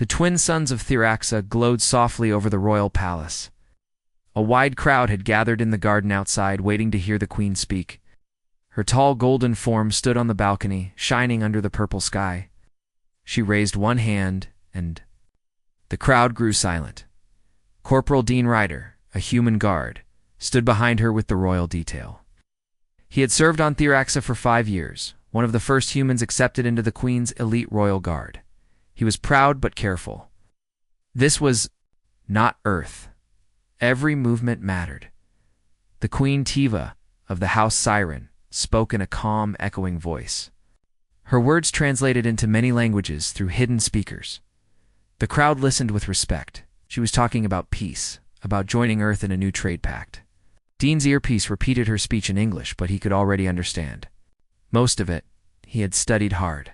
The twin suns of Theraxa glowed softly over the royal palace. A wide crowd had gathered in the garden outside, waiting to hear the queen speak. Her tall golden form stood on the balcony, shining under the purple sky. She raised one hand, and the crowd grew silent. Corporal Dean Ryder, a human guard, stood behind her with the royal detail. He had served on Theraxa for 5 years, one of the first humans accepted into the Queen's elite royal guard. He was proud but careful. This was not Earth. Every movement mattered. The Queen Tiva of the House Siren spoke in a calm, echoing voice. Her words translated into many languages through hidden speakers. The crowd listened with respect. She was talking about peace, about joining Earth in a new trade pact. Dean's earpiece repeated her speech in English, but he could already understand. Most of it, he had studied hard.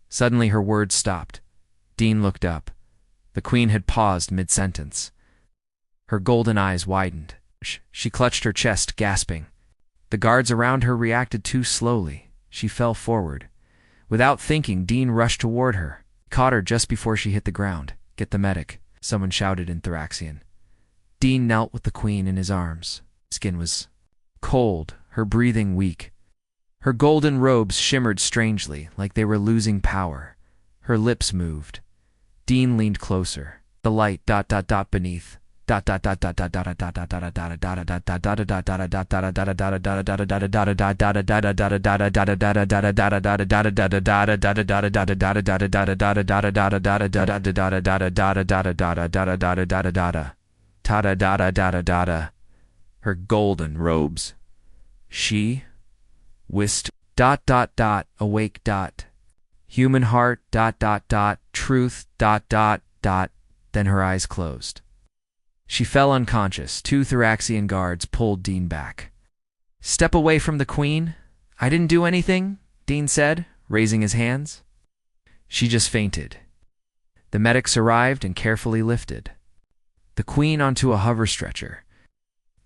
Suddenly her words stopped. Dean looked up. The Queen had paused mid-sentence. Her golden eyes widened. She clutched her chest, gasping. The guards around her reacted too slowly. She fell forward. Without thinking, Dean rushed toward her, caught her just before she hit the ground. "Get the medic," someone shouted in Theraxian. Dean knelt with the Queen in his arms. Skin was cold, her breathing weak. Her golden robes shimmered strangely, like they were losing power. Her lips moved. Dean leaned closer. The light beneath. Her golden robes. She whisked awake human heart truth then her eyes closed. She fell unconscious. 2 Theraxian guards pulled Dean back. "Step away from the Queen. I didn't do anything," Dean said, raising his hands. She just fainted. The medics arrived and carefully lifted the Queen onto a hover stretcher.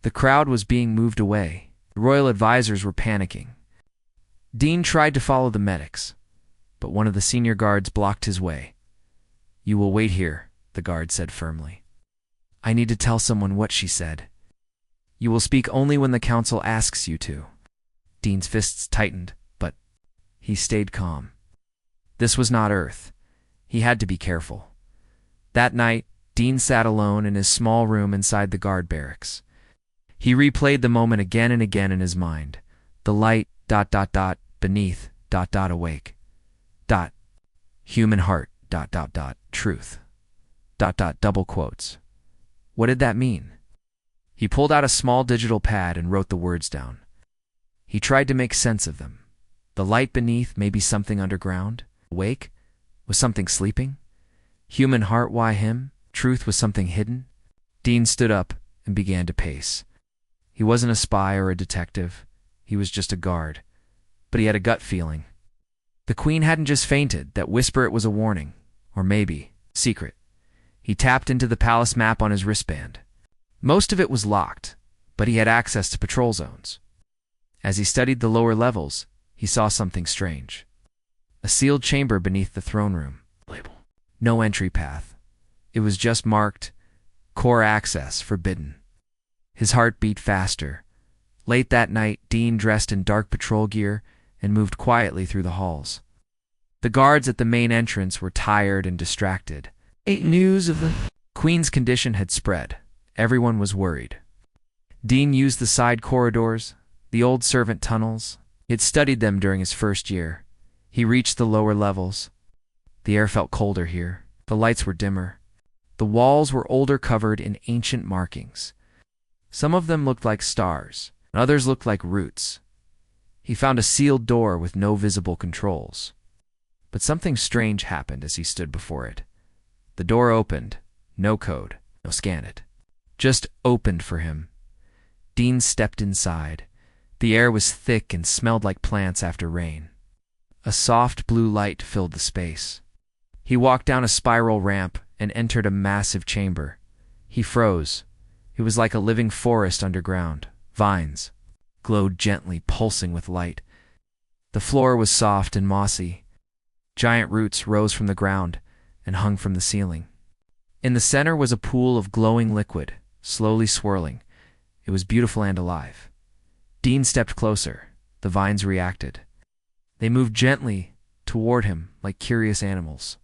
The crowd was being moved away. The royal advisors were panicking. Dean tried to follow the medics, but one of the senior guards blocked his way. "You will wait here," the guard said firmly. "I need to tell someone what," she said. "You will speak only when the council asks you to." Dean's fists tightened, but he stayed calm. This was not Earth. He had to be careful. That night, Dean sat alone in his small room inside the guard barracks. He replayed the moment again and again in his mind. The light, beneath, awake. Human heart, truth. Double quotes. What did that mean? He pulled out a small digital pad and wrote the words down. He tried to make sense of them. The light beneath may be something underground. Awake? Was something sleeping? Human heart, why him? Truth was something hidden? Dean stood up and began to pace. He wasn't a spy or a detective. He was just a guard. But he had a gut feeling. The Queen hadn't just fainted. That whisper, it was a warning. Or maybe, secret. He tapped into the palace map on his wristband. Most of it was locked, but he had access to patrol zones. As he studied the lower levels, he saw something strange. A sealed chamber beneath the throne room. Label. No entry path. It was just marked, "Core access forbidden." His heart beat faster. Late that night, Dean dressed in dark patrol gear and moved quietly through the halls. The guards at the main entrance were tired and distracted. News of the Queen's condition had spread. Everyone was worried. Dean used the side corridors, the old servant tunnels. He had studied them during his first year. He reached the lower levels. The air felt colder here. The lights were dimmer. The walls were older, covered in ancient markings. Some of them looked like stars, and others looked like roots. He found a sealed door with no visible controls. But something strange happened as he stood before it. The door opened. No code, no scan it. Just opened for him. Dean stepped inside. The air was thick and smelled like plants after rain. A soft blue light filled the space. He walked down a spiral ramp and entered a massive chamber. He froze. It was like a living forest underground. Vines glowed gently, pulsing with light. The floor was soft and mossy. Giant roots rose from the ground, and hung from the ceiling. In the center was a pool of glowing liquid, slowly swirling. It was beautiful and alive. Dean stepped closer. The vines reacted. They moved gently toward him like curious animals.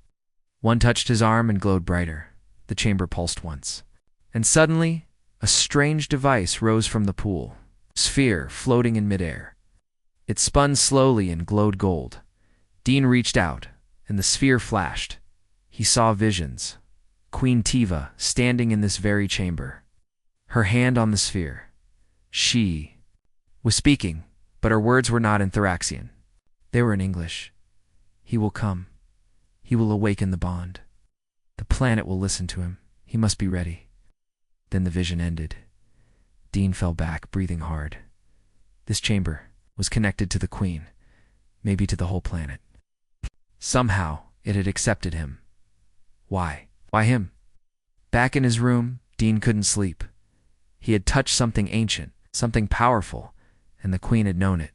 One touched his arm and glowed brighter. The chamber pulsed once. And suddenly, a strange device rose from the pool, a sphere floating in midair. It spun slowly and glowed gold. Dean reached out, and the sphere flashed. He saw visions. Queen Tiva standing in this very chamber. Her hand on the sphere. She was speaking, but her words were not in Thraxian. They were in English. He will come. He will awaken the bond. The planet will listen to him. He must be ready. Then the vision ended. Dean fell back, breathing hard. This chamber was connected to the Queen, maybe to the whole planet. Somehow, it had accepted him. Why? Why him? Back in his room, Dean couldn't sleep. He had touched something ancient, something powerful, and the Queen had known it.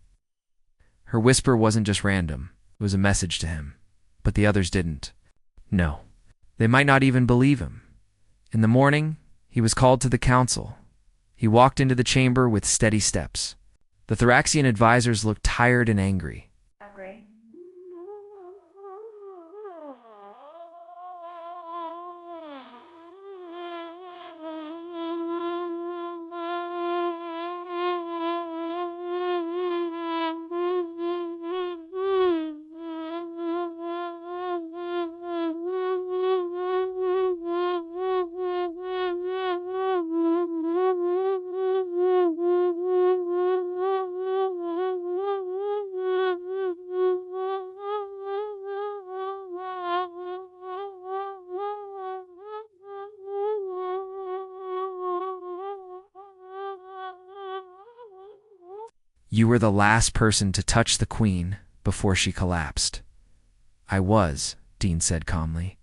Her whisper wasn't just random. It was a message to him. But the others didn't. No. They might not even believe him. In the morning, he was called to the council. He walked into the chamber with steady steps. The Thraxian advisors looked tired and angry. You were the last person to touch the Queen before she collapsed. I was, Dean said calmly.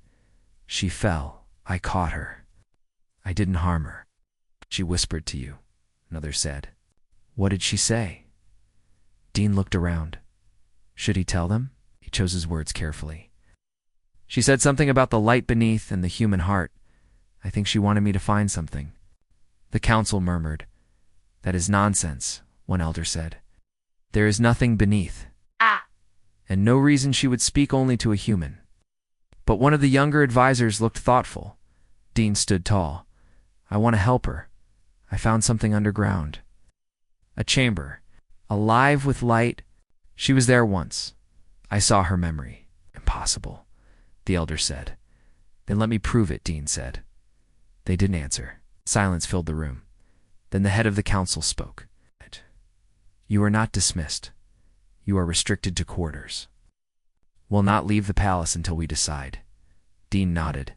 She fell. I caught her. I didn't harm her. She whispered to you, another said. What did she say? Dean looked around. Should he tell them? He chose his words carefully. She said something about the light beneath and the human heart. I think she wanted me to find something. The council murmured. That is nonsense, one elder said. There is nothing beneath. And no reason she would speak only to a human. But one of the younger advisors looked thoughtful. Dean stood tall. I want to help her. I found something underground. A chamber, alive with light. She was there once. I saw her memory. Impossible, the elder said. Then let me prove it, Dean said. They didn't answer. Silence filled the room. Then the head of the council spoke. You are not dismissed. You are restricted to quarters. We'll not leave the palace until we decide. Dean nodded.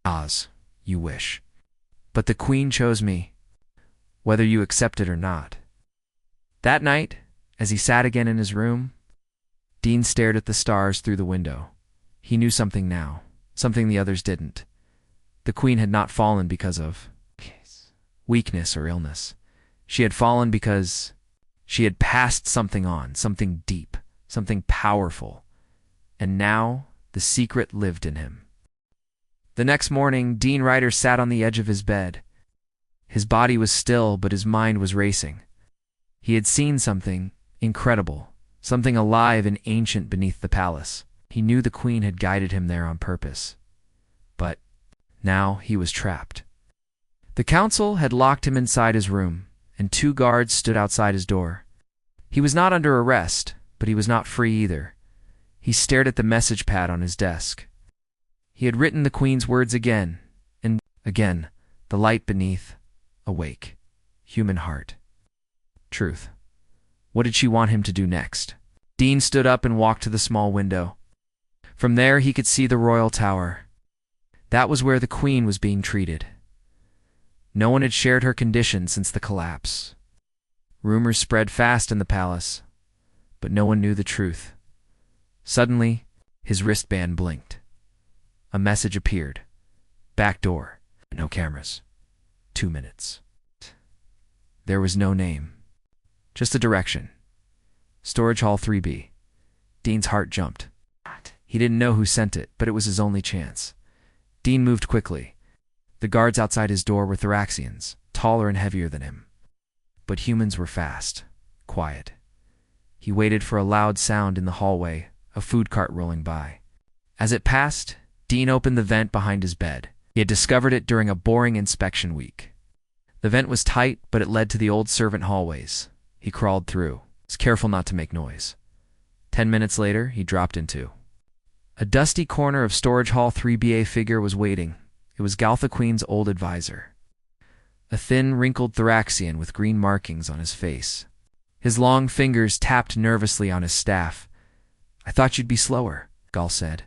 Oz, you wish. But the Queen chose me, whether you accept it or not. That night, as he sat again in his room, Dean stared at the stars through the window. He knew something now, something the others didn't. The Queen had not fallen because of weakness or illness. She had fallen because she had passed something on, something deep, something powerful. And now the secret lived in him. The next morning, Dean Ryder sat on the edge of his bed. His body was still, but his mind was racing. He had seen something incredible, something alive and ancient beneath the palace. He knew the Queen had guided him there on purpose. But now he was trapped. The council had locked him inside his room, and 2 guards stood outside his door. He was not under arrest, but he was not free either. He stared at the message pad on his desk. He had written the Queen's words again, and again, the light beneath, awake, human heart. Truth. What did she want him to do next? Dean stood up and walked to the small window. From there he could see the royal tower. That was where the Queen was being treated. No one had shared her condition since the collapse. Rumors spread fast in the palace, but no one knew the truth. Suddenly, his wristband blinked. A message appeared. Back door. No cameras. 2 minutes. There was no name. Just a direction. Storage Hall 3B. Dean's heart jumped. He didn't know who sent it, but it was his only chance. Dean moved quickly. The guards outside his door were Thoraxians, taller and heavier than him. But humans were fast, quiet. He waited for a loud sound in the hallway, a food cart rolling by. As it passed, Dean opened the vent behind his bed. He had discovered it during a boring inspection week. The vent was tight, but it led to the old servant hallways. He crawled through, was careful not to make noise. 10 minutes later, he dropped into a dusty corner of Storage Hall 3BA figure was waiting. It was Galtha Queen's old advisor. A thin, wrinkled Thoraxian with green markings on his face. His long fingers tapped nervously on his staff. "I thought you'd be slower," Gal said.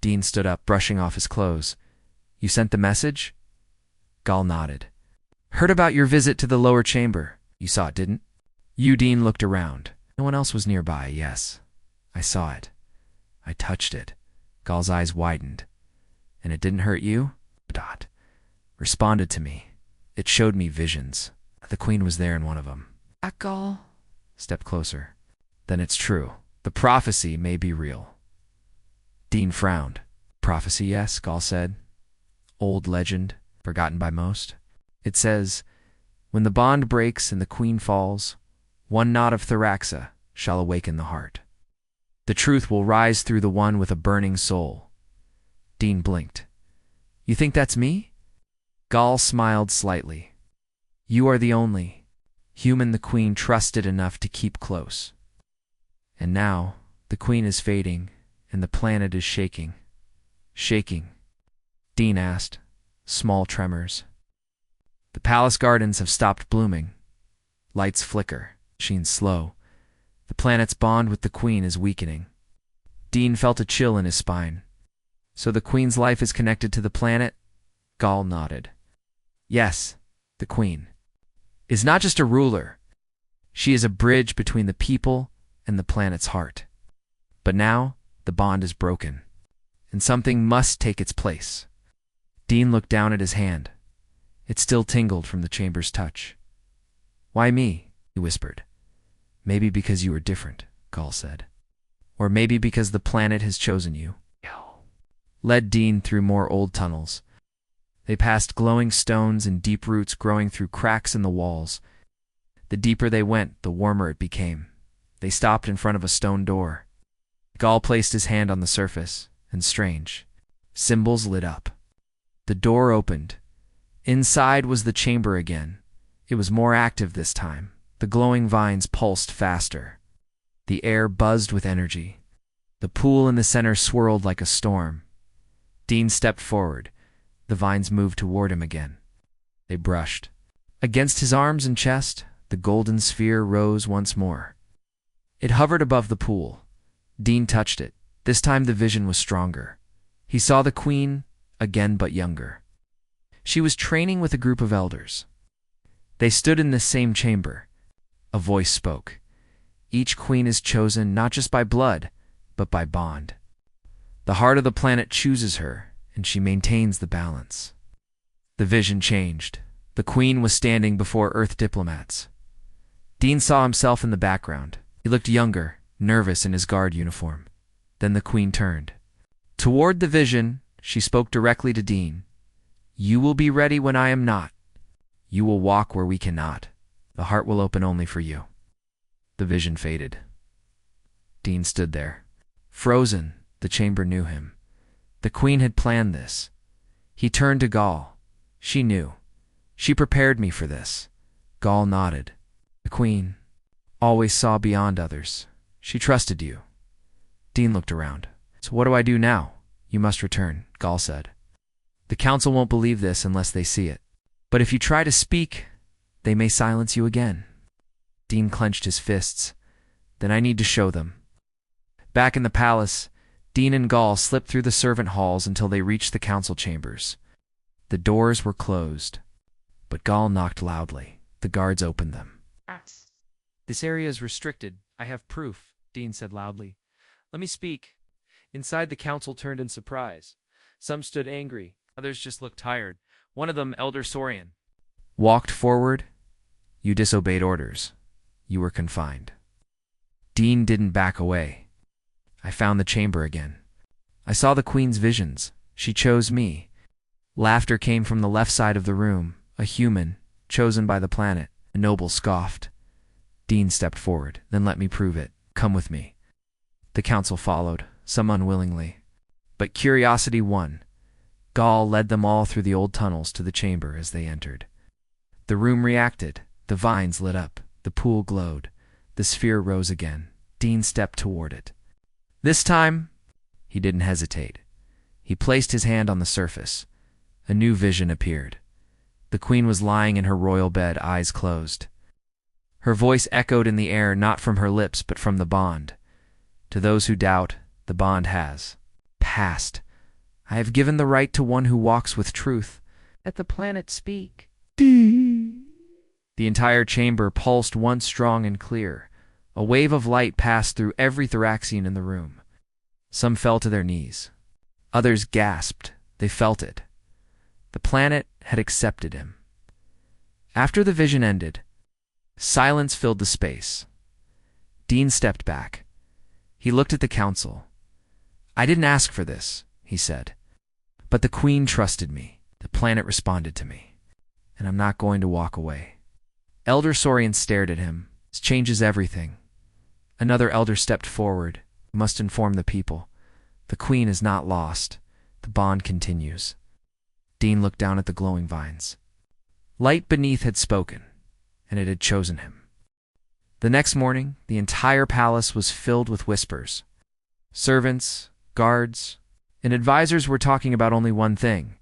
Dean stood up, brushing off his clothes. "You sent the message?" Gal nodded. "Heard about your visit to the lower chamber. You saw it, didn't you?" Dean looked around. No one else was nearby. "Yes, I saw it. I touched it." Gal's eyes widened. "And it didn't hurt you?" Dot responded to me. "It showed me visions. The Queen was there in one of them." Gal stepped closer. "Then it's true. The prophecy may be real." Dean frowned. "Prophecy, yes," Gal said. "Old legend, forgotten by most. It says, when the bond breaks and the Queen falls, one knot of Thoraxa shall awaken the heart. The truth will rise through the one with a burning soul." Dean blinked. "You think that's me?" Gal smiled slightly. "You are the only human the Queen trusted enough to keep close. And now, the Queen is fading, and the planet is shaking." "Shaking?" Dean asked. "Small tremors. The palace gardens have stopped blooming. Lights flicker, machines slow. The planet's bond with the Queen is weakening." Dean felt a chill in his spine. "So the Queen's life is connected to the planet?" Gal nodded. "Yes, the Queen is not just a ruler. She is a bridge between the people and the planet's heart. But now, the bond is broken, and something must take its place." Dean looked down at his hand. It still tingled from the chamber's touch. "Why me?" he whispered. "Maybe because you are different," Gal said. "Or maybe because the planet has chosen you." Led Dean through more old tunnels. They passed glowing stones and deep roots growing through cracks in the walls. The deeper they went, the warmer it became. They stopped in front of a stone door. Gal placed his hand on the surface, and strange symbols lit up. The door opened. Inside was the chamber again. It was more active this time. The glowing vines pulsed faster. The air buzzed with energy. The pool in the center swirled like a storm. Dean stepped forward. The vines moved toward him again. They brushed. Against his arms and chest, the golden sphere rose once more. It hovered above the pool. Dean touched it. This time the vision was stronger. He saw the Queen, again but younger. She was training with a group of elders. They stood in the same chamber. A voice spoke. "Each Queen is chosen not just by blood, but by bond. The heart of the planet chooses her, and she maintains the balance." The vision changed. The Queen was standing before Earth diplomats. Dean saw himself in the background. He looked younger, nervous in his guard uniform. Then the Queen turned. Toward the vision, she spoke directly to Dean. "You will be ready when I am not. You will walk where we cannot. The heart will open only for you." The vision faded. Dean stood there. Frozen, the chamber knew him. The Queen had planned this. He turned to Gal. She knew. "She prepared me for this." Gal nodded. "The Queen always saw beyond others. She trusted you." Dean looked around. "So what do I do now?" "You must return," Gal said. "The council won't believe this unless they see it. But if you try to speak, they may silence you again." Dean clenched his fists. "Then I need to show them." Back in the palace, Dean and Gal slipped through the servant halls until they reached the council chambers. The doors were closed, but Gal knocked loudly. The guards opened them. "This area is restricted. I have proof," Dean said loudly. "Let me speak." Inside, the council turned in surprise. Some stood angry. Others just looked tired. One of them, Elder Saurian, walked forward. "You disobeyed orders. You were confined." Dean didn't back away. "I found the chamber again. I saw the Queen's visions. She chose me. Laughter came from the left side of the room. A human, chosen by the planet. A noble scoffed. Dean stepped forward. Then let me prove it. Come with me. The council followed, some unwillingly. But curiosity won. Gaul led them all through the old tunnels to the chamber as they entered. The room reacted. The vines lit up. The pool glowed. The sphere rose again. Dean stepped toward it. This time, he didn't hesitate. He placed his hand on the surface. A new vision appeared. The queen was lying in her royal bed, eyes closed. Her voice echoed in the air, not from her lips, but from the bond. To those who doubt, the bond has passed. I have given the right to one who walks with truth. Let the planet speak. The entire chamber pulsed once strong and clear. A wave of light passed through every Thoraxian in the room. Some fell to their knees. Others gasped. They felt it. The planet had accepted him. After the vision ended, silence filled the space. Dean stepped back. He looked at the council. I didn't ask for this, he said. But the queen trusted me. The planet responded to me. And I'm not going to walk away. Elder Saurian stared at him. This changes everything. Another elder stepped forward. We must inform the people. The queen is not lost. The bond continues. Dean looked down at the glowing vines. Light beneath had spoken, and it had chosen him. The next morning, the entire palace was filled with whispers. Servants, guards, and advisors were talking about only one thing: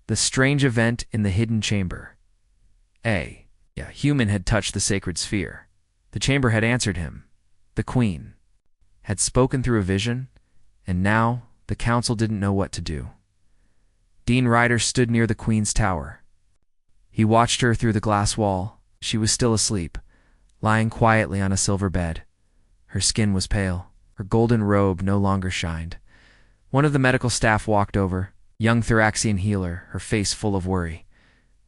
the strange event in the hidden chamber. A human had touched the sacred sphere. The chamber had answered him. The queen had spoken through a vision, and now the council didn't know what to do. Dean Ryder stood near the queen's tower. He watched her through the glass wall. She was still asleep, lying quietly on a silver bed. Her skin was pale. Her golden robe no longer shined. One of the medical staff walked over, young Thoraxian healer, her face full of worry.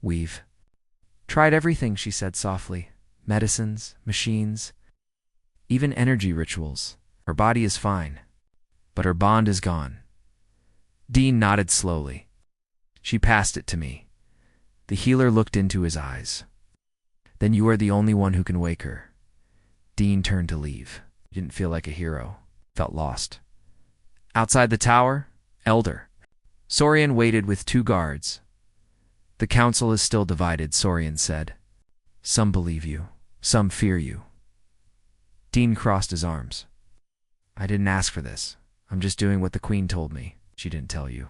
We've tried everything, she said softly. Medicines, machines, even energy rituals. Her body is fine, but her bond is gone. Dean nodded slowly. She passed it to me. The healer looked into his eyes. Then you are the only one who can wake her. Dean turned to leave. He didn't feel like a hero. Felt lost. Outside the tower, Elder Saurian waited with 2 guards. The council is still divided, Saurian said. Some believe you. Some fear you. Dean crossed his arms. I didn't ask for this. I'm just doing what the queen told me. She didn't tell you.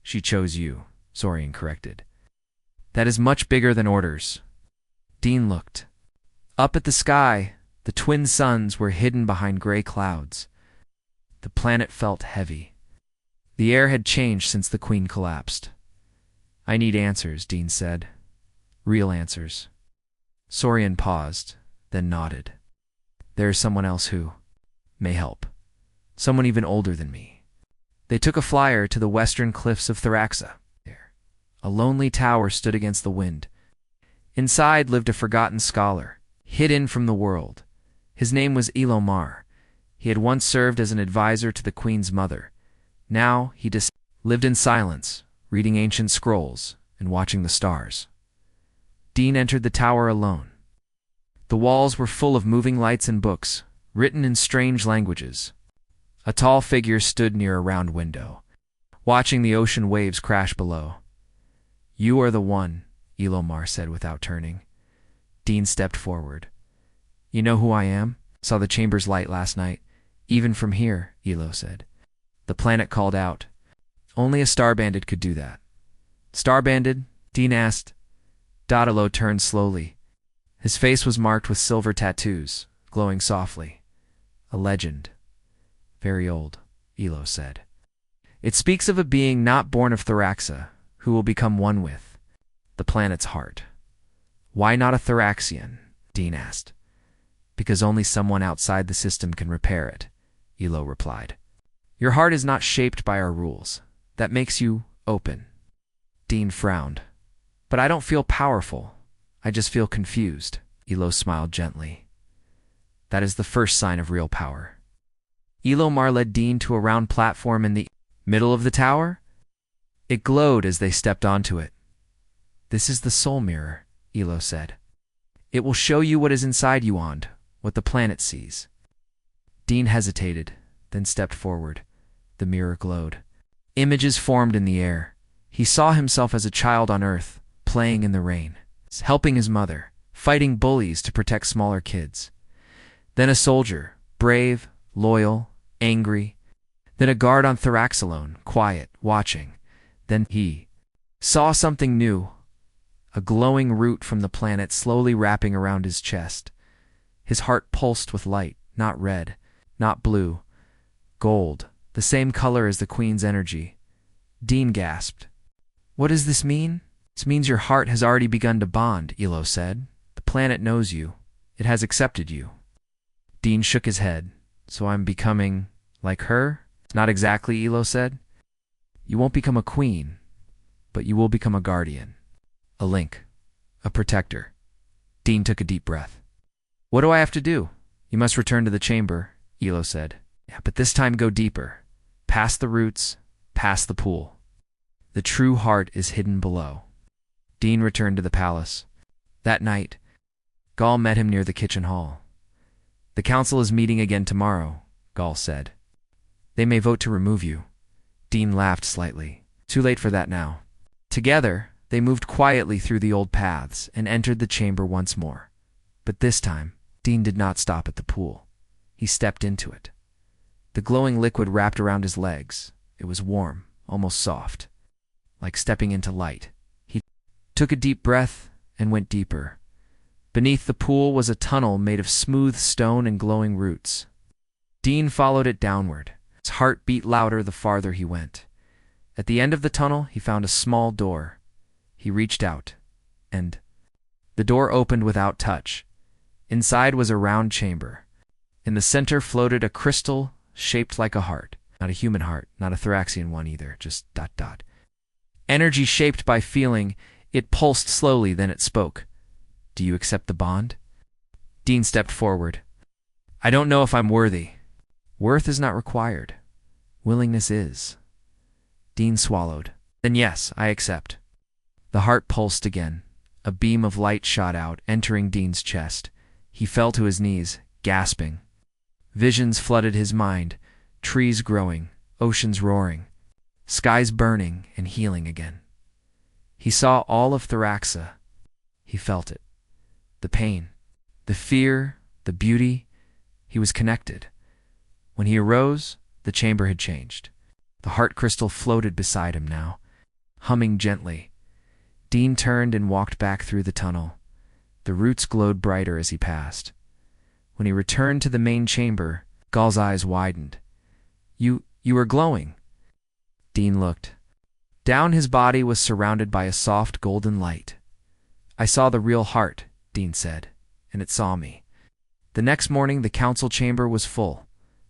She chose you, Saurian corrected. That is much bigger than orders. Dean looked. Up at the sky, the twin suns were hidden behind gray clouds. The planet felt heavy. The air had changed since the queen collapsed. I need answers, Dean said. Real answers. Saurian paused, then nodded. There is someone else who may help. Someone even older than me. They took a flyer to the western cliffs of Thoraxa. There, a lonely tower stood against the wind. Inside lived a forgotten scholar, hidden from the world. His name was Elomar. He had once served as an advisor to the queen's mother. Now he lived in silence, reading ancient scrolls and watching the stars. Dean entered the tower alone. The walls were full of moving lights and books, written in strange languages. A tall figure stood near a round window, watching the ocean waves crash below. You are the one, Elomar said without turning. Dean stepped forward. You know who I am? Saw the chamber's light last night. Even from here, Elo said. The planet called out. Only a star bandit could do that. Star bandit? Dean asked. Dadalo turned slowly. His face was marked with silver tattoos, glowing softly. A legend. Very old, Elo said. It speaks of a being not born of Thoraxa, who will become one with the planet's heart. Why not a Thoraxian? Dean asked. Because only someone outside the system can repair it, Elo replied. Your heart is not shaped by our rules. That makes you open. Dean frowned. But I don't feel powerful. I just feel confused. Elo smiled gently. That is the first sign of real power. Elomar led Dean to a round platform in the middle of the tower. It glowed as they stepped onto it. "This is the soul mirror," Elo said. "It will show you what is inside you, Ond, what the planet sees." Dean hesitated, then stepped forward. The mirror glowed. Images formed in the air. He saw himself as a child on Earth, playing in the rain, helping his mother, fighting bullies to protect smaller kids. Then a soldier, brave, loyal, angry. Then a guard on Thraxalone, quiet, watching. Then he saw something new, a glowing root from the planet slowly wrapping around his chest. His heart pulsed with light, not red, not blue, gold, the same color as the Queen's energy. Dean gasped. "What does this mean?" "This means your heart has already begun to bond," Elo said. "The planet knows you. It has accepted you." Dean shook his head. "So I'm becoming like her?" "Not exactly," Elo said. "You won't become a queen, but you will become a guardian, a link, a protector." Dean took a deep breath. "What do I have to do?" "You must return to the chamber," Elo said. "Yeah, but this time go deeper. Past the roots, past the pool. The true heart is hidden below." Dean returned to the palace. That night, Gaul met him near the kitchen hall. "The council is meeting again tomorrow," Gaul said. "They may vote to remove you." Dean laughed slightly. "Too late for that now." Together, they moved quietly through the old paths and entered the chamber once more. But this time, Dean did not stop at the pool. He stepped into it. The glowing liquid wrapped around his legs. It was warm, almost soft, like stepping into light. He took a deep breath and went deeper. Beneath the pool was a tunnel made of smooth stone and glowing roots. Dean followed it downward. His heart beat louder the farther he went. At the end of the tunnel, he found a small door. He reached out, and the door opened without touch. Inside was a round chamber. In the center floated a crystal shaped like a heart. Not a human heart, not a Thraxian one either, just ... Energy shaped by feeling, it pulsed slowly, then it spoke. "Do you accept the bond?" Dean stepped forward. "I don't know if I'm worthy." "Worth is not required. Willingness is." Dean swallowed. "Then yes, I accept." The heart pulsed again. A beam of light shot out, entering Dean's chest. He fell to his knees, gasping. Visions flooded his mind, trees growing, oceans roaring, skies burning and healing again. He saw all of Thraxa. He felt it. The pain, the fear, the beauty. He was connected. When he arose, the chamber had changed. The heart crystal floated beside him now, humming gently. Dean turned and walked back through the tunnel. The roots glowed brighter as he passed. When he returned to the main chamber, Gaul's eyes widened. You are glowing." Dean looked. Down his body was surrounded by a soft golden light. "I saw the real heart," Dean said, "and it saw me." The next morning, the council chamber was full.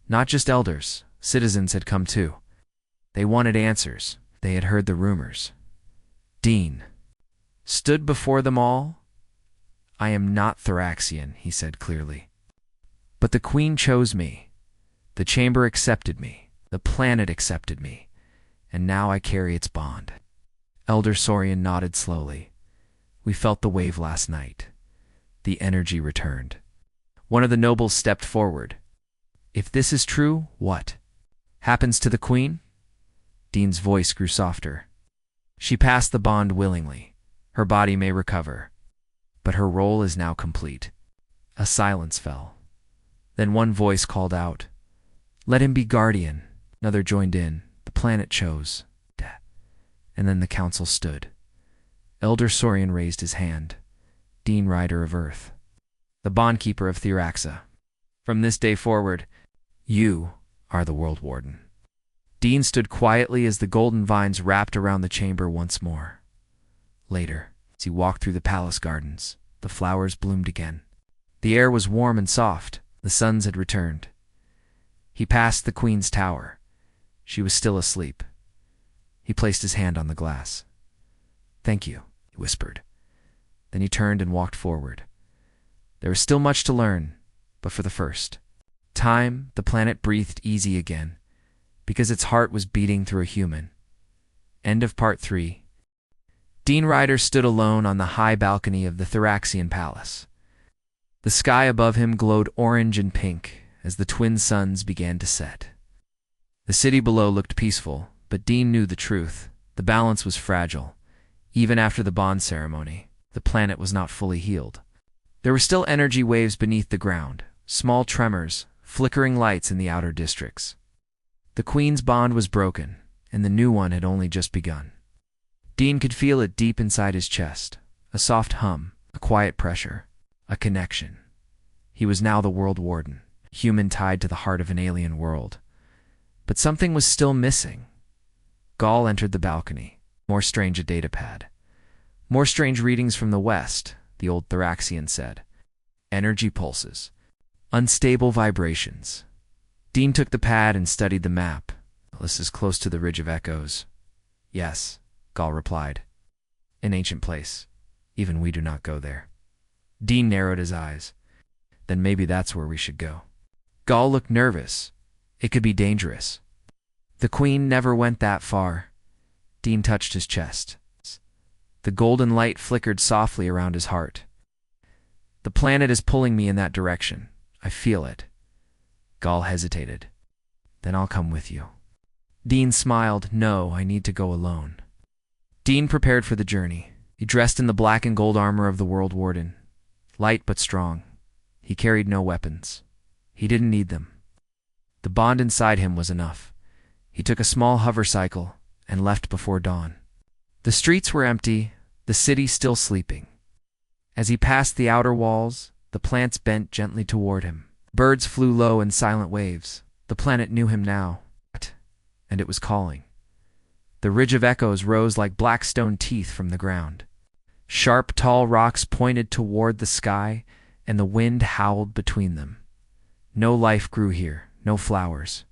Not just elders, citizens had come too. They wanted answers. They had heard the rumors. Dean stood before them all. "I am not Thraxian," he said clearly. "But the Queen chose me. The chamber accepted me. The planet accepted me. And now I carry its bond." Elder Saurian nodded slowly. "We felt the wave last night." The energy returned. One of the nobles stepped forward. "If this is true, what happens to the Queen?" Dean's voice grew softer. "She passed the bond willingly. Her body may recover. But her role is now complete." A silence fell. Then one voice called out, "Let him be guardian." Another joined in. The planet chose. And then the council stood. Elder Saurian raised his hand. "Dean Rider of Earth, the bondkeeper of Thraxa. From this day forward, you are the World Warden." Dean stood quietly as the golden vines wrapped around the chamber once more. Later, as he walked through the palace gardens, the flowers bloomed again. The air was warm and soft. The suns had returned. He passed the Queen's tower. She was still asleep. He placed his hand on the glass. "Thank you," he whispered. Then he turned and walked forward. There was still much to learn, but for the first time, the planet breathed easy again, because its heart was beating through a human. End of part 3. Dean Ryder stood alone on the high balcony of the Thraxian palace. The sky above him glowed orange and pink as the twin suns began to set. The city below looked peaceful, but Dean knew the truth. The balance was fragile. Even after the bond ceremony, the planet was not fully healed. There were still energy waves beneath the ground, small tremors, flickering lights in the outer districts. The Queen's bond was broken, and the new one had only just begun. Dean could feel it deep inside his chest, a soft hum, a quiet pressure, a connection. He was now the World Warden, human tied to the heart of an alien world. But something was still missing. Gaul entered the balcony. More strange a datapad. More strange readings from the west, the old Thraxian said. Energy pulses. Unstable vibrations. Dean took the pad and studied the map. This is close to the Ridge of Echoes. Yes, Gaul replied. An ancient place. Even we do not go there. Dean narrowed his eyes. Then maybe that's where we should go. Gaul looked nervous. It could be dangerous. The Queen never went that far. Dean touched his chest. The golden light flickered softly around his heart. The planet is pulling me in that direction. I feel it. Gaul hesitated. Then I'll come with you. Dean smiled. No, I need to go alone. Dean prepared for the journey. He dressed in the black and gold armor of the World Warden. Light but strong. He carried no weapons. He didn't need them. The bond inside him was enough. He took a small hovercycle and left before dawn. The streets were empty, the city still sleeping. As he passed the outer walls, the plants bent gently toward him. Birds flew low in silent waves. The planet knew him now, and it was calling. The Ridge of Echoes rose like black stone teeth from the ground. Sharp, tall rocks pointed toward the sky, and the wind howled between them. No life grew here, no flowers,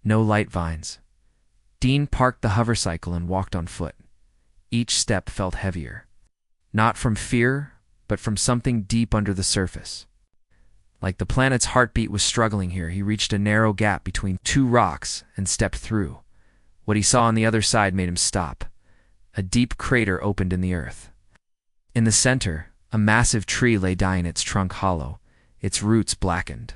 no light vines. Dean parked the hovercycle and walked on foot. Each step felt heavier. Not from fear, but from something deep under the surface. Like the planet's heartbeat was struggling here, he reached a narrow gap between two rocks and stepped through. What he saw on the other side made him stop. A deep crater opened in the earth. In the center, a massive tree lay dying, its trunk hollow, its roots blackened.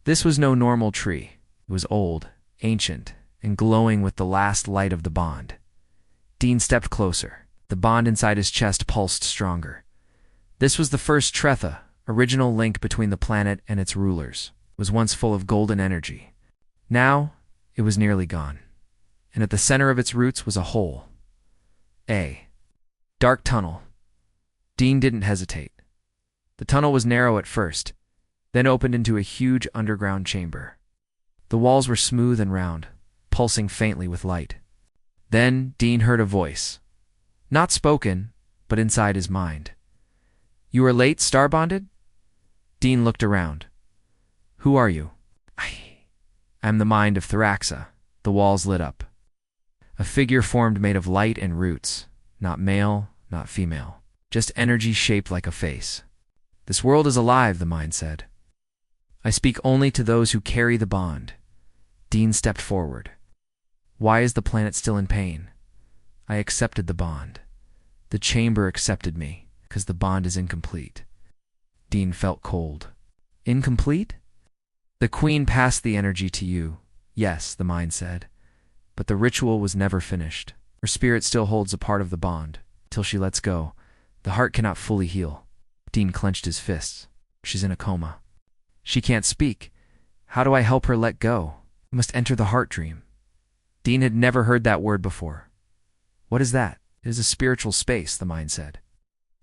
This was no normal tree. It was old, ancient, and glowing with the last light of the bond. Dean stepped closer. The bond inside his chest pulsed stronger. This was the first Tretha, original link between the planet and its rulers. It was once full of golden energy. Now, it was nearly gone. And at the center of its roots was a hole. A dark tunnel. Dean didn't hesitate. The tunnel was narrow at first, then opened into a huge underground chamber. The walls were smooth and round, pulsing faintly with light. Then Dean heard a voice. Not spoken, but inside his mind. You are late, Starbonded? Dean looked around. Who are you? I'm the mind of Thraxa. The walls lit up. A figure formed made of light and roots. Not male, not female. Just energy shaped like a face. This world is alive, the mind said. I speak only to those who carry the bond. Dean stepped forward. Why is the planet still in pain? I accepted the bond. The chamber accepted me, because the bond is incomplete. Dean felt cold. Incomplete? The Queen passed the energy to you. Yes, the mind said. But the ritual was never finished. Her spirit still holds a part of the bond. Till she lets go, the heart cannot fully heal. Dean clenched his fists. She's in a coma. She can't speak. How do I help her let go? I must enter the heart dream. Dean had never heard that word before. What is that? It is a spiritual space, the mind said.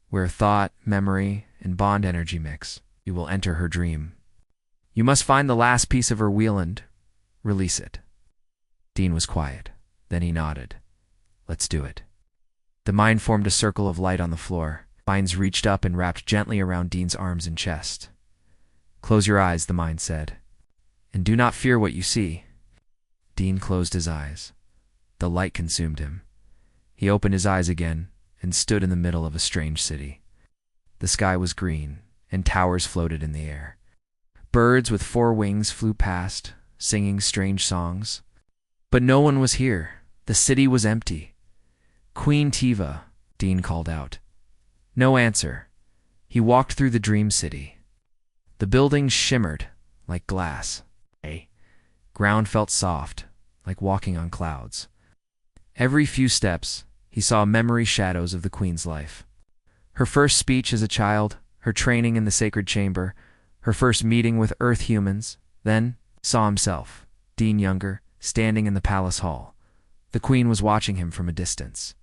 Where thought, memory, and bond energy mix, you will enter her dream. You must find the last piece of her wheel and release it. Dean was quiet. Then he nodded. Let's do it. The mind formed a circle of light on the floor. Vines reached up and wrapped gently around Dean's arms and chest. Close your eyes, the mind said. And do not fear what you see. Dean closed his eyes. The light consumed him. He opened his eyes again and stood in the middle of a strange city. The sky was green, and towers floated in the air. Birds with 4 wings flew past, singing strange songs. But no one was here. The city was empty. Queen Tiva, Dean called out. No answer. He walked through the dream city. The buildings shimmered like glass. Ground felt soft, like walking on clouds. Every few steps, he saw memory shadows of the queen's life. Her first speech as a child, her training in the sacred chamber, her first meeting with Earth humans, then saw himself, Dean younger, standing in the palace hall. The queen was watching him from a distance.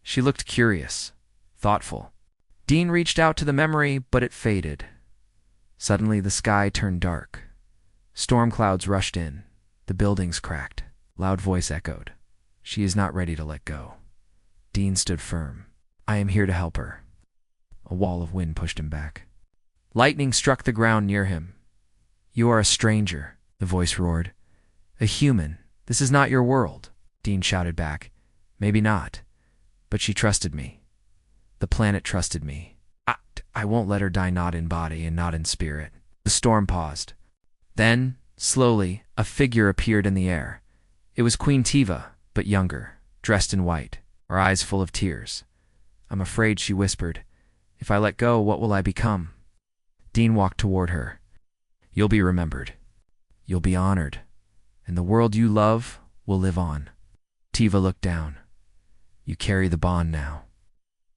She looked curious, thoughtful. Dean reached out to the memory, but it faded. Suddenly the sky turned dark. Storm clouds rushed in. The buildings cracked. Loud voice echoed. She is not ready to let go. Dean stood firm. I am here to help her. A wall of wind pushed him back. Lightning struck the ground near him. You are a stranger, the voice roared. A human. This is not your world, Dean shouted back. Maybe not, but she trusted me. The planet trusted me. I won't let her die not in body and not in spirit. The storm paused. Then, slowly, a figure appeared in the air. It was Queen Tiva, but younger, dressed in white, her eyes full of tears. I'm afraid, she whispered. If I let go, what will I become? Dean walked toward her. You'll be remembered. You'll be honored. And the world you love will live on. Tiva looked down. You carry the bond now.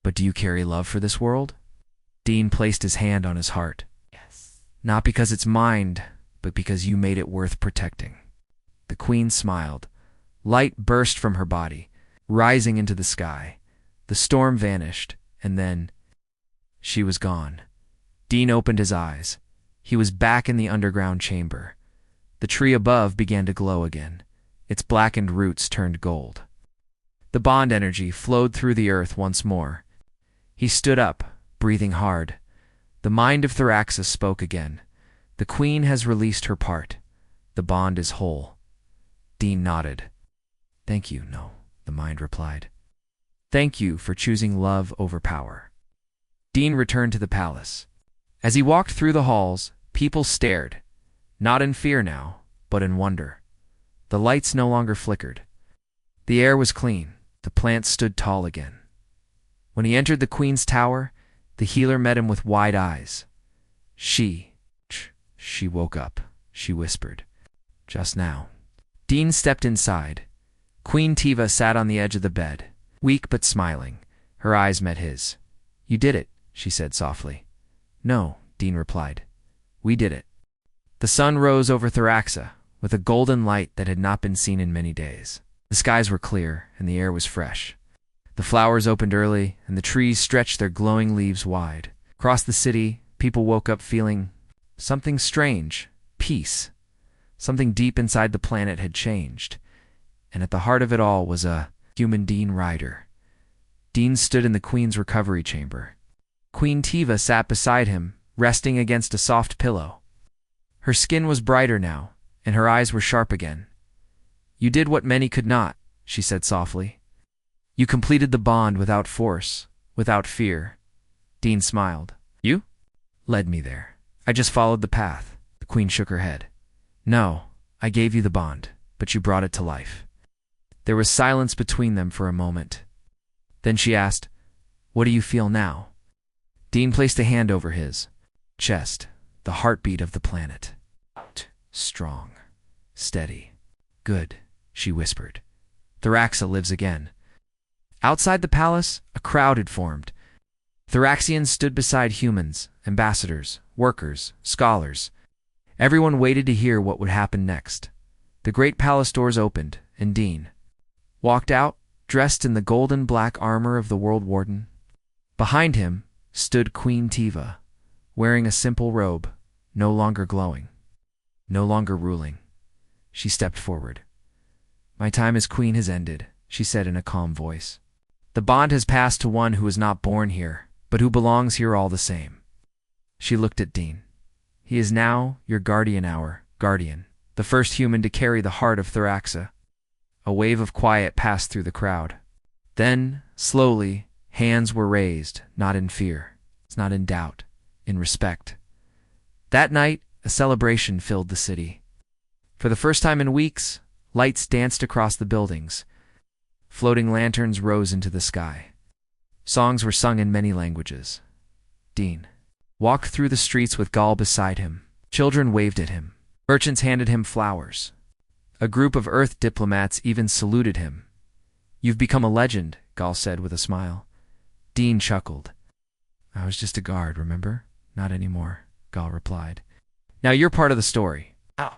But do you carry love for this world? Dean placed his hand on his heart. Yes. Not because it's mine, but because you made it worth protecting. The queen smiled. Light burst from her body, rising into the sky. The storm vanished, and then she was gone. Dean opened his eyes. He was back in the underground chamber. The tree above began to glow again. Its blackened roots turned gold. The bond energy flowed through the earth once more. He stood up, breathing hard. The mind of Thraxa spoke again. The queen has released her part. The bond is whole. Dean nodded. Thank you, no, the mind replied. Thank you for choosing love over power. Dean returned to the palace. As he walked through the halls, people stared, not in fear now, but in wonder. The lights no longer flickered. The air was clean. The plants stood tall again. When he entered the queen's tower, the healer met him with wide eyes. She woke up, she whispered. Just now. Dean stepped inside. Queen Tiva sat on the edge of the bed, weak but smiling. Her eyes met his. You did it, she said softly. No, Dean replied. We did it. The sun rose over Thraxa, with a golden light that had not been seen in many days. The skies were clear, and the air was fresh. The flowers opened early, and the trees stretched their glowing leaves wide. Across the city, people woke up feeling something strange, peace. Something deep inside the planet had changed. And at the heart of it all was a human Dean Ryder. Dean stood in the queen's recovery chamber. Queen Tiva sat beside him, resting against a soft pillow. Her skin was brighter now, and her eyes were sharp again. You did what many could not, she said softly. You completed the bond without force, without fear. Dean smiled. You? Led me there. I just followed the path. The queen shook her head. No, I gave you the bond, but you brought it to life. There was silence between them for a moment. Then she asked, What do you feel now? Dean placed a hand over his chest, the heartbeat of the planet. Strong, steady. Good, she whispered. Thraxa lives again. Outside the palace, a crowd had formed. Thraxians stood beside humans, ambassadors, workers, scholars. Everyone waited to hear what would happen next. The great palace doors opened, and Dean walked out, dressed in the golden black armor of the World Warden. Behind him stood Queen Tiva, wearing a simple robe, no longer glowing, no longer ruling. She stepped forward. My time as queen has ended, she said in a calm voice. The bond has passed to one who was not born here, but who belongs here all the same. She looked at Dean. He is now your guardian, our guardian, the first human to carry the heart of Thraxa. A wave of quiet passed through the crowd. Then, slowly, hands were raised, not in fear, not in doubt, in respect. That night, a celebration filled the city. For the first time in weeks, lights danced across the buildings. Floating lanterns rose into the sky. Songs were sung in many languages. Dean walked through the streets with Gaul beside him. Children waved at him. Merchants handed him flowers. A group of Earth diplomats even saluted him. "You've become a legend," Gaul said with a smile. Dean chuckled. "I was just a guard, remember? Not anymore," Gaul replied. "Now you're part of the story." Ow.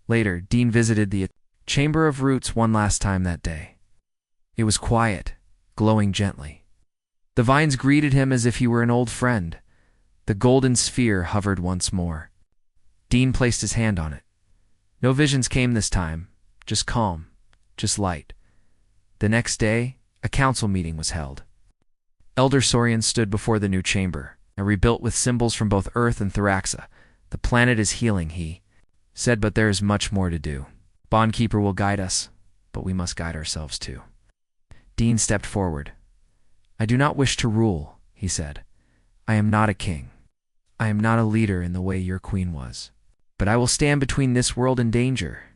Later, Dean visited the Chamber of Roots one last time that day. It was quiet, glowing gently. The vines greeted him as if he were an old friend. The golden sphere hovered once more. Dean placed his hand on it. No visions came this time, just calm, just light. The next day, a council meeting was held. Elder Saurian stood before the new chamber, rebuilt with symbols from both Earth and Thraxa. "The planet is healing," he said, "but there is much more to do. Bondkeeper will guide us, but we must guide ourselves too." Dean stepped forward. "I do not wish to rule," he said. "I am not a king. I am not a leader in the way your queen was. But I will stand between this world and danger.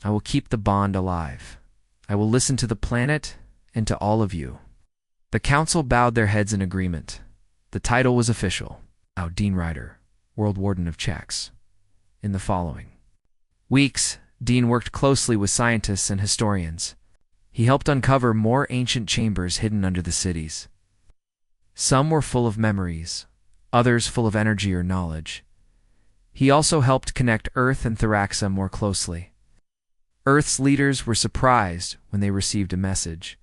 I will keep the bond alive. I will listen to the planet and to all of you." The council bowed their heads in agreement. The title was official. Now Dean Ryder, World Warden of Checks. In the following weeks, Dean worked closely with scientists and historians. He helped uncover more ancient chambers hidden under the cities. Some were full of memories, others full of energy or knowledge. He also helped connect Earth and Thraxa more closely. Earth's leaders were surprised when they received a message.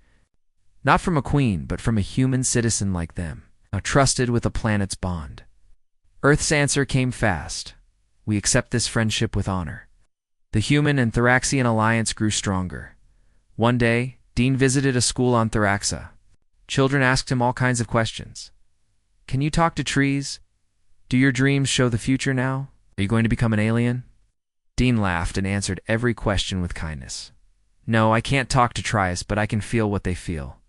Not from a queen, but from a human citizen like them, now trusted with the planet's bond. Earth's answer came fast. "We accept this friendship with honor." The human and Thraxian alliance grew stronger. One day, Dean visited a school on Thraxa. Children asked him all kinds of questions. "Can you talk to trees? Do your dreams show the future now? Are you going to become an alien?" Dean laughed and answered every question with kindness. "No, I can't talk to trees, but I can feel what they feel.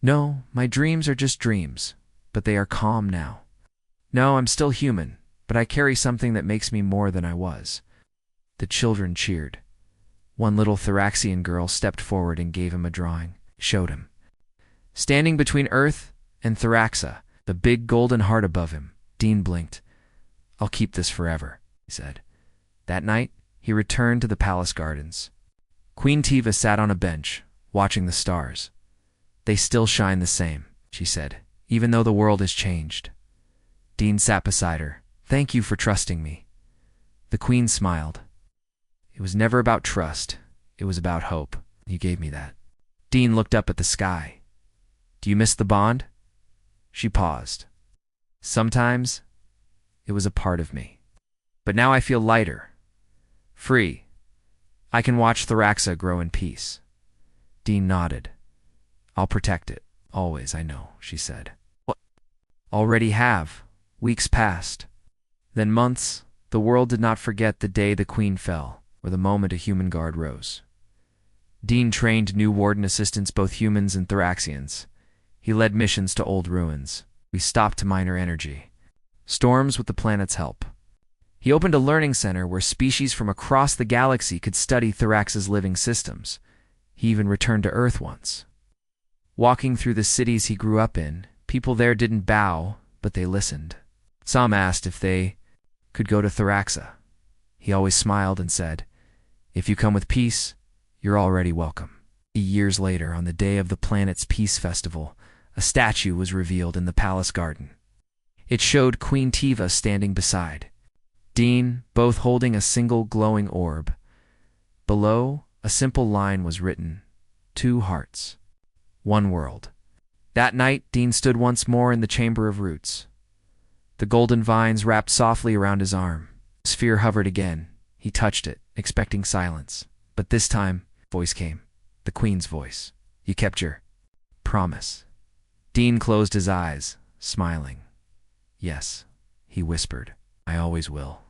No, my dreams are just dreams, but they are calm now. No, I'm still human, but I carry something that makes me more than I was." The children cheered. One little Thraxian girl stepped forward and gave him a drawing, showed him. Standing between Earth and Thraxa, the big golden heart above him, Dean blinked. "I'll keep this forever," he said. That night, he returned to the palace gardens. Queen Tiva sat on a bench, watching the stars. "They still shine the same," she said, "even though the world has changed." Dean sat beside her. "Thank you for trusting me." The queen smiled. "It was never about trust. It was about hope. You gave me that." Dean looked up at the sky. "Do you miss the bond?" She paused. "Sometimes it was a part of me. But now I feel lighter, free. I can watch Thraxa grow in peace." Dean nodded. "I'll protect it, always, I know," she said. "What?" "Already have." Weeks passed. Then months. The world did not forget the day the queen fell, or the moment a human guard rose. Dean trained new warden assistants, both humans and Thraxians. He led missions to old ruins. We stopped minor energy storms with the planet's help. He opened a learning center where species from across the galaxy could study Thraxa's living systems. He even returned to Earth once. Walking through the cities he grew up in, people there didn't bow, but they listened. Some asked if they could go to Thraxa. He always smiled and said, "If you come with peace, you're already welcome." Years later, on the day of the planet's Peace Festival, a statue was revealed in the palace garden. It showed Queen Tiva standing beside Dean, both holding a single glowing orb. Below, a simple line was written, "Two hearts, one world." That night, Dean stood once more in the Chamber of Roots. The golden vines wrapped softly around his arm. The sphere hovered again. He touched it, expecting silence. But this time, a voice came. The queen's voice. "You kept your promise." Dean closed his eyes, smiling. "Yes," he whispered. "I always will."